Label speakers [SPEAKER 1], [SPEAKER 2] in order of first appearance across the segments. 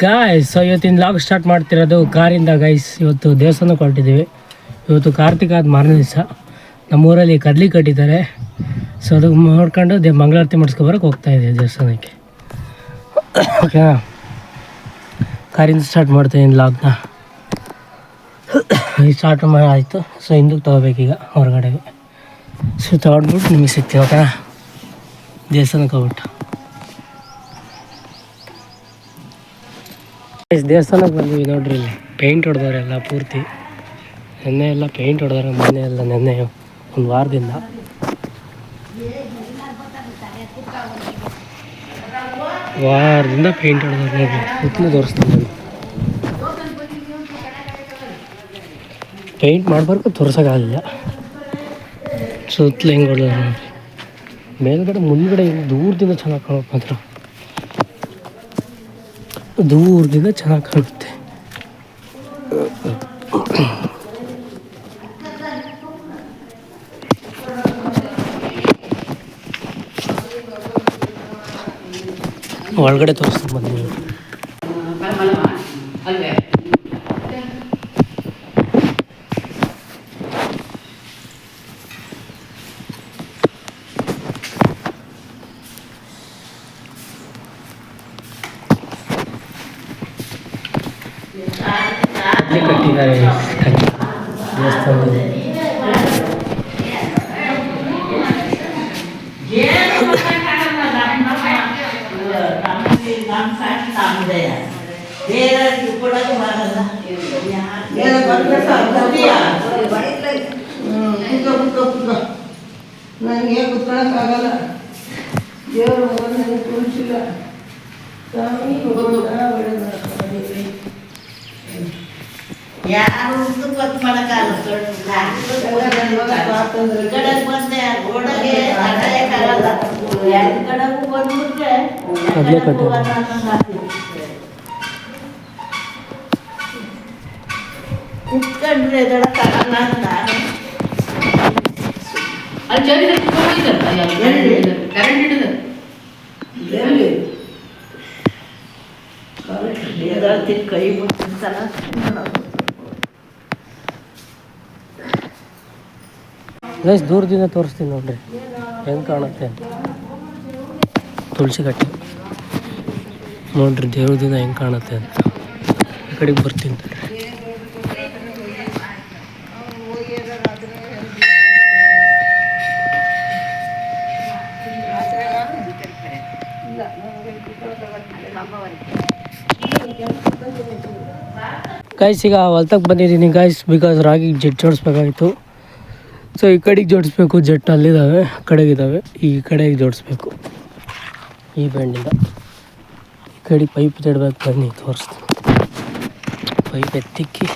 [SPEAKER 1] Guys, so ಇವತ್ತಿನ log start ಮಾಡ್ತಿರೋದು ಕಾರಿಂದ. Guys, ಇವತ್ತು ದೇವಸ್ಥಾನಕ್ಕೆ ಹೊರಟಿದ್ದೀವಿ. ಇವತ್ತು ಕಾರ್ತಿಕ ಆದ ಮಾರನೇ ದಿವಸ ನಮ್ಮೂರಲ್ಲಿ ಕದ್ಲಿ ಕಟ್ಟಿದ್ದಾರೆ. ಸೊ ಅದು ನೋಡ್ಕೊಂಡು ಮಂಗಳಾರತಿ ಮಾಡಿಸ್ಕೊಬರಕ್ಕೆ ಹೋಗ್ತಾಯಿದ್ದೀವಿ ದೇವಸ್ಥಾನಕ್ಕೆ. ಓಕೆನಾ, ಕಾರಿಂದ ಸ್ಟಾರ್ಟ್ ಮಾಡ್ತಾಯಿದ್ದೀನಿ ಲಾಗ್ನ. ಸ್ಟಾರ್ಟ್ ಆಯಿತು. ಸೊ ಹಿಂದಕ್ಕೆ ತೊಗೋಬೇಕೀಗ ಹೊರಗಡೆಗೆ. ಸೊ ತೊಗೊಂಡ್ಬಿಟ್ಟು ನಿಮಗೆ ಸಿಗ್ತೀವಿ. ಓಕೆನಾ, ದೇವಸ್ಥಾನಕ್ಕೆ ಹೋಗ್ಬಿಟ್ಟು. ದೇವಸ್ಥಾನಕ್ಕೆ ಬಂದ್ವಿ. ನೋಡ್ರಿ, ಇಲ್ಲಿ ಪೇಂಟ್ ಹೊಡೆದವ್ರೆಲ್ಲ ಪೂರ್ತಿ. ನೆನ್ನೆ ಎಲ್ಲ ಪೇಂಟ್ ಹೊಡೆದವ್ರೆ. ಮೊನ್ನೆ ಎಲ್ಲ ನೆನ್ನೆ ಒಂದು ವಾರದಿಂದ ಪೇಂಟ್ ಹೊಡೆದವ್ರು. ನೋಡ್ರಿ, ಸುತ್ತಲೂ ತೋರಿಸ್ತೀನಿ. ಪೇಂಟ್ ಮಾಡ್ಬಾರ್ದು, ತೋರ್ಸೋಕ್ಕಾಗಲಿಲ್ಲ. ಸುತ್ತಲೂ ಹೆಂಗೆ ಹೊಡೆದವ್ರು ನೋಡ್ರಿ. ಮೇಲ್ಗಡೆ ಮುಂದ್ಗಡೆ ದೂರದಿಂದ ಚೆನ್ನಾಗಿ ಕಾಣೋಕೆ ಮಾತ್ರ, ದೂರದಿಂದ ಚೆನ್ನಾಗಿ ಕಾಣುತ್ತೆ. ಒಳಗಡೆ ತೋರಿಸ್ತೀನಿ ಬನ್ನಿ. ಕಟ್ಟಿದ್ದಾರೆ ದೇವಸ್ಥಾನದಲ್ಲಿ.
[SPEAKER 2] ನನಗೆ ಕುತ್ಕೊಳ್ಳೋಕ್ಕಾಗಲ್ಲ. ದೇವರು ನನಗೆ ತೋರಿಸಿಲ್ಲ. ಸ್ವಾಮಿ ಯಾರು ಗೊತ್ತು ಮಾಡೋಕ್ಕಾಗಲ್ಲ. ಕುತ್ಕೊಂಡ್ರೆ ಎದಳಕ್ಕಾಗಲ್ಲ ಅಂತ ಕೈ ಮುಟ್ಟಿಸಲ್ಲ.
[SPEAKER 1] ದೂರದಿಂದ ತೋರಿಸ್ತೀನಿ ನೋಡ್ರಿ ಹೆಂಗೆ ಕಾಣುತ್ತೆ ಅಂತ. ತುಳಸಿ ಕಟ್ಟೆ ನೋಡ್ರಿ, ದೇವ್ರದಿಂದ ಹೆಂಗೆ ಕಾಣುತ್ತೆ ಅಂತ. ಈ ಕಡೆಗೆ ಬರ್ತೀನಿ. ಗಾಯ್ಸ್, ಈಗ ಹೊಲ್ತಕ್ಕೆ ಬಂದಿದ್ದೀನಿ ಗಾಯ್ಸ್. ಬಿಕಾಸ್ ರಾಗಿಗೆ ಜೆಟ್ ಜೋಡಿಸ್ಬೇಕಾಗಿತ್ತು. ಸೊ ಈ ಕಡೆಗೆ ಜೋಡಿಸ್ಬೇಕು. ಜೆಟ್ ಅಲ್ಲಿದ್ದಾವೆ, ಕಡೆಗಿದ್ದಾವೆ. ಈ ಕಡೆಗೆ ಜೋಡಿಸ್ಬೇಕು. ಈ ಬೆಂಡಿಂದ ಈ ಕಡೆ ಪೈಪ್ ಜಡ್ಬೇಕು. ಬನ್ನಿ ತೋರಿಸ್ತೀನಿ. ಪೈಪ್ ಎತ್ತಿಕ್ಕಿ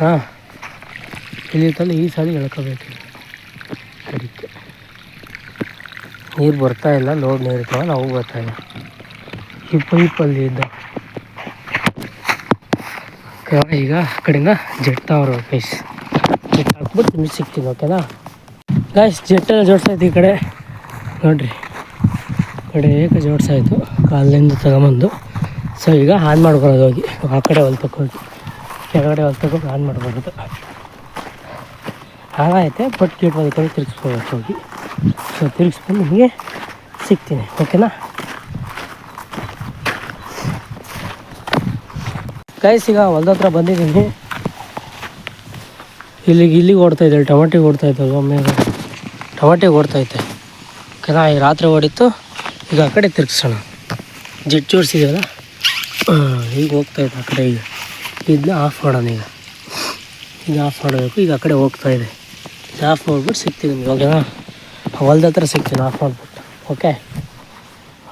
[SPEAKER 1] ಹಾಂ ಇಲ್ಲಿ ತಂದು ಈ ಸಾಲಿ ಎಳ್ಕೋಬೇಕು. ಅದಕ್ಕೆ ನೀರು ಬರ್ತಾಯಿಲ್ಲ. ಲೋಡ್ ನೀರು ಇರ್ತಾವೆ, ನಾವು ಬರ್ತಾಯಿಲ್ಲ. ಈ ಪೈಪಲ್ಲಿ ಇದ್ದ ಈಗ ಆ ಕಡೆಯಿಂದ ಜೆಟ್ ಅವರು ಗೈಸ್. ಜೆಟ್ ಹಾಕ್ಬಿಟ್ಟು ನಿಮಗೆ ಸಿಗ್ತೀನಿ. ಓಕೆನಾ ಗೈಸ್, ಜೆಟ್ಟೆಲ್ಲ ಜೋಡಿಸಾಯ್ತು. ಈ ಕಡೆ ನೋಡಿರಿ, ಕಡೆ ಜೋಡಿಸಾಯ್ತು ಕಾಲಿಂದ ತಗೊಂಬಂದು. ಸೊ ಈಗ ಆನ್ ಮಾಡ್ಬರೋದು ಹೋಗಿ. ಆ ಕಡೆ ಹೊಲ್ತಕ್ಕೆ ಹೋಗಿ ಕೆಳಗಡೆ ಹೊಲ್ತಕ್ಕೆ ಆನ್ ಮಾಡ್ಬಾರ್ದು. ಹಾಗೈತೆ ಬಟ್ ಗೇಟ್ ಕಡೆ ತಿರ್ಗಿಸ್ಕೊಬೇಕು ಹೋಗಿ. ಸೊ ತಿರ್ಗಿಸ್ಕೊಂಡು ನಿಮಗೆ ಸಿಗ್ತೀನಿ. ಓಕೆನಾ ಗೈಸ್, ಈಗ ಹೊಲ್ದ ಹತ್ರ ಬಂದಿದ್ದೀನಿ. ಇಲ್ಲಿಗೆ ಓಡ್ತಾಯಿದ್ದೆ. ಟೊಮೆಟೊಗೆ ಓಡ್ತಾಯಿದ್ದಲ್ವ, ಒಮ್ಮೆ ಟೊಮೆಟೊಗೆ ಓಡ್ತೈತೆ. ಓಕೆನಾ, ಈ ರಾತ್ರಿ ಓಡಿತ್ತು. ಈಗ ಆ ಕಡೆ ತಿರ್ಗಿಸೋಣ. ಜೆಟ್ ಜೋಡಿಸಿದೆಯಲ್ಲ, ಈಗ ಹೋಗ್ತಾಯಿದ್ದೆ ಆ ಕಡೆ. ಈಗ ಇದನ್ನ ಆಫ್ ಮಾಡೋಣ. ಈಗ ಆಫ್ ಮಾಡಬೇಕು. ಈಗ ಆ ಕಡೆ ಹೋಗ್ತಾಯಿದೆ. ಆಫ್ ಮಾಡಿಬಿಟ್ಟು ಸಿಗ್ತೀನಿ ನಿಮಗೆ. ಓಕೆನಾ, ಹೊಲ್ದ ಹತ್ರ ಸಿಗ್ತೀನಿ ಆಫ್ ಮಾಡಿಬಿಟ್ಟು. Okay,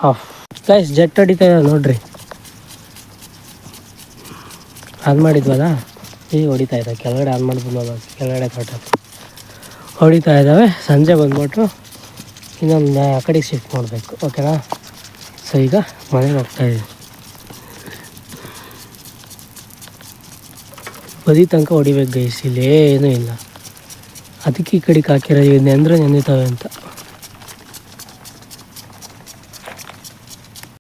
[SPEAKER 1] of guys. ಜೆಟ್ ಹೊಡಿತಾ ಇದೆ ನೋಡ್ರಿ. ಆನ್ ಮಾಡಿದ್ವಲ್ಲ, ಈಗ ಹೊಡಿತಾ ಇದೆ. ಕೆಳಗಡೆ ಆನ್ ಮಾಡ್ಬೋದು. ಕೆಳಗಡೆ ತೋಟ ಹೊಡಿತಾ ಇದ್ದಾವೆ. ಸಂಜೆ ಬಂದ್ಬಿಟ್ಟು ಇನ್ನೊಂದು ಆ ಕಡೆಗೆ ಶಿಫ್ಟ್ ಮಾಡಬೇಕು. ಓಕೆನಾ, ಸೊ ಈಗ ಮನೆಗೆ ಹೋಗ್ತಾಯಿದ್ದೀವಿ. ಬದಿ ತನಕ ಹೊಡಿಬೇಕು ಗೈಸ್, ಇಲ್ಲೇ ಏನೂ ಇಲ್ಲ. ಅದಕ್ಕೆ ಈ ಕಡೆಗೆ ಹಾಕಿರೋ ನೆಂದ್ರೆ ನೆಂದಿತಾವೆ ಅಂತ.